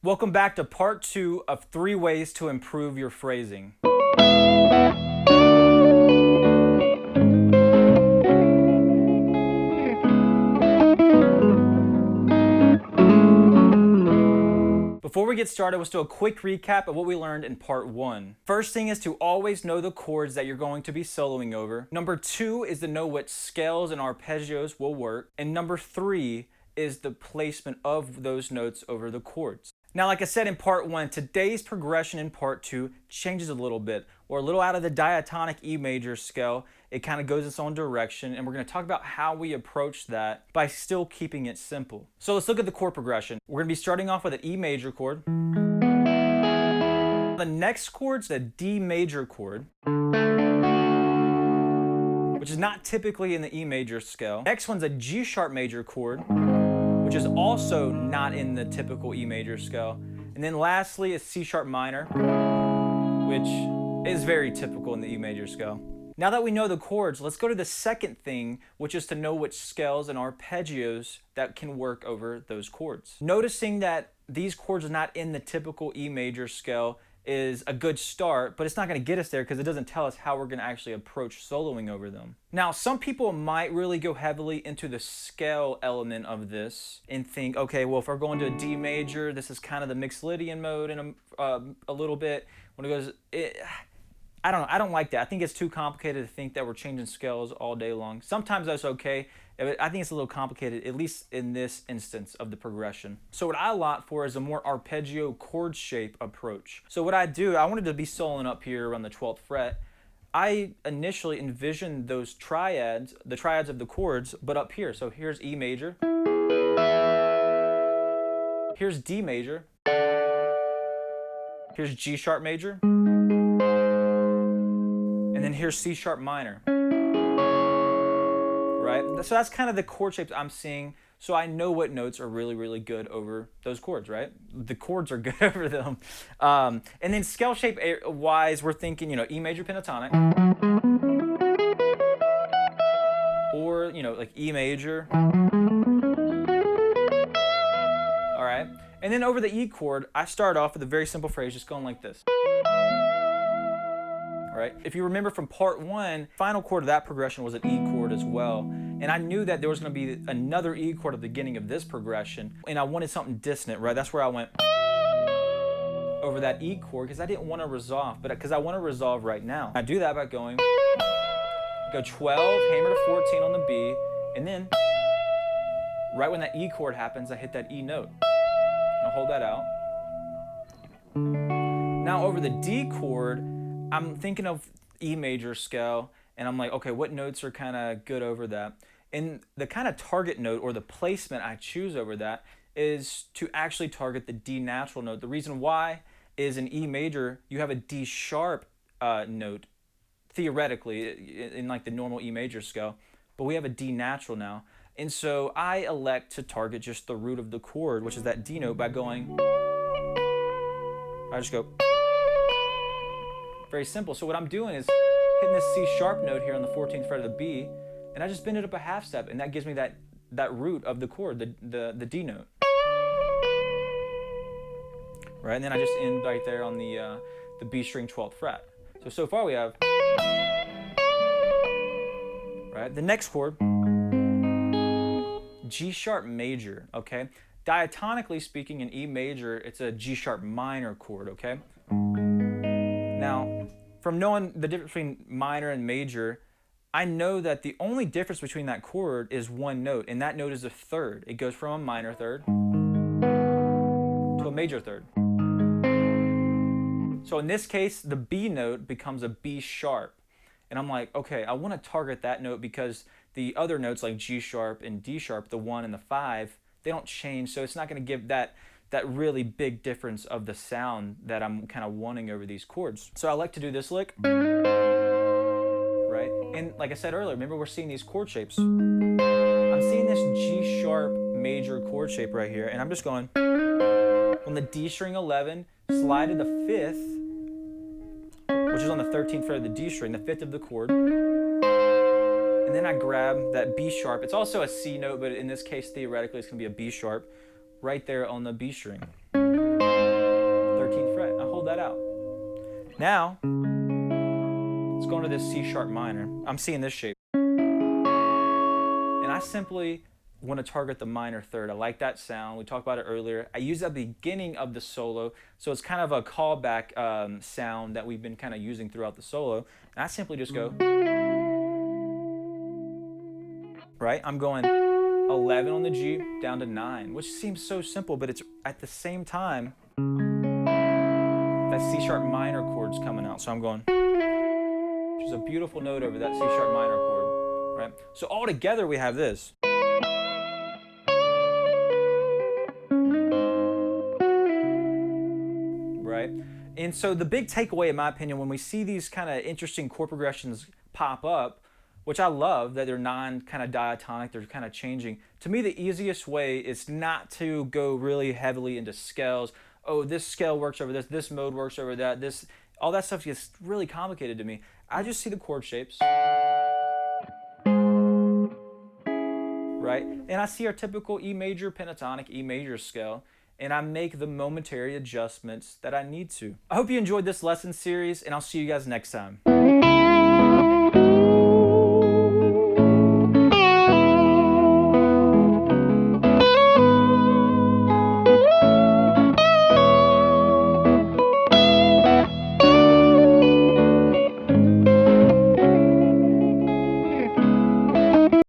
Welcome back to part 2 of 3 ways to improve your phrasing. Before we get started, let's do a quick recap of what we learned in part 1. First thing is to always know the chords that you're going to be soloing over. Number 2 is to know what scales and arpeggios will work. And number 3 is the placement of those notes over the chords. Now, like I said in part 1, today's progression in part 2 changes a little bit. We're a little out of the diatonic E major scale. It kind of goes its own direction, and we're going to talk about how we approach that by still keeping it simple. So let's look at the chord progression. We're going to be starting off with an E major chord. The next chord's a D major chord, which is not typically in the E major scale. Next one's a G sharp major chord, which is also not in the typical E major scale. And then lastly is C sharp minor, which is very typical in the E major scale. Now that we know the chords, let's go to the second thing, which is to know which scales and arpeggios that can work over those chords. Noticing that these chords are not in the typical E major scale is a good start, but it's not going to get us there because it doesn't tell us how we're going to actually approach soloing over them. Now, some people might really go heavily into the scale element of this and think, okay, well, if we're going to a D major, this is kind of the Mixolydian mode in a little bit. When it goes, I don't know, I don't like that. I think it's too complicated to think that we're changing scales all day long. Sometimes that's okay. I think it's a little complicated, at least in this instance of the progression. So what I lot for is a more arpeggio chord shape approach. So what I do, I wanted to be soloing up here around the 12th fret. I initially envisioned those triads, the triads of the chords, but up here. So here's E major. Here's D major. Here's G sharp major. And then here's C sharp minor. Right? So that's kind of the chord shapes I'm seeing, so I know what notes are really, really good over those chords, right? The chords are good over them. And then scale shape wise, we're thinking, E major pentatonic, or, like E major. All right? And then over the E chord, I start off with a very simple phrase, just going like this. Right? If you remember from part 1, final chord of that progression was an E chord as well. And I knew that there was going to be another E chord at the beginning of this progression, and I wanted something dissonant, right? That's where I went over that E chord because I didn't want to resolve, but because I want to resolve right now. I do that by go 12, hammer to 14 on the B, and then right when that E chord happens, I hit that E note. I'll hold that out. Now over the D chord, I'm thinking of E major scale, and I'm like, okay, what notes are kind of good over that? And the kind of target note or the placement I choose over that is to actually target the D natural note. The reason why is in E major, you have a D sharp note, theoretically, in like the normal E major scale, but we have a D natural now. And so I elect to target just the root of the chord, which is that D note, by going, I just go, very simple. So what I'm doing is hitting this C sharp note here on the 14th fret of the B, and I just bend it up a half step, and that gives me that root of the chord, the D note. Right, and then I just end right there on the B string 12th fret. So far we have, right, the next chord, G sharp major, okay? Diatonically speaking, in E major, it's a G sharp minor chord, okay? Now, from knowing the difference between minor and major, I know that the only difference between that chord is one note, and that note is a third. It goes from a minor third to a major third. So in this case, the B note becomes a B sharp. And I'm like, okay, I want to target that note because the other notes like G sharp and D sharp, the 1 and the 5, they don't change, so it's not going to give that really big difference of the sound that I'm kind of wanting over these chords. So I like to do this lick, right? And like I said earlier, remember we're seeing these chord shapes. I'm seeing this G sharp major chord shape right here, and I'm just going on the D string 11, slide to the 5th, which is on the 13th fret of the D string, the 5th of the chord, and then I grab that B sharp. It's also a C note, but in this case, theoretically, it's going to be a B sharp right there on the B string. And Now, let's go into this C sharp minor. I'm seeing this shape. And I simply want to target the minor third. I like that sound. We talked about it earlier. I use it at the beginning of the solo, so it's kind of a callback sound that we've been kind of using throughout the solo. And I simply just go, right? I'm going 11 on the G down to 9, which seems so simple, but it's at the same time that C sharp minor chord's coming out. So I'm going, which is a beautiful note over that C sharp minor chord, right? So all together we have this. Right? And so the big takeaway, in my opinion, when we see these kind of interesting chord progressions pop up, which I love that they're kind of diatonic, they're kind of changing. To me, the easiest way is not to go really heavily into scales. Oh, this scale works over this, this mode works over that, this, all that stuff gets really complicated to me. I just see the chord shapes, right? And I see our typical E major pentatonic E major scale, and I make the momentary adjustments that I need to. I hope you enjoyed this lesson series, and I'll see you guys next time.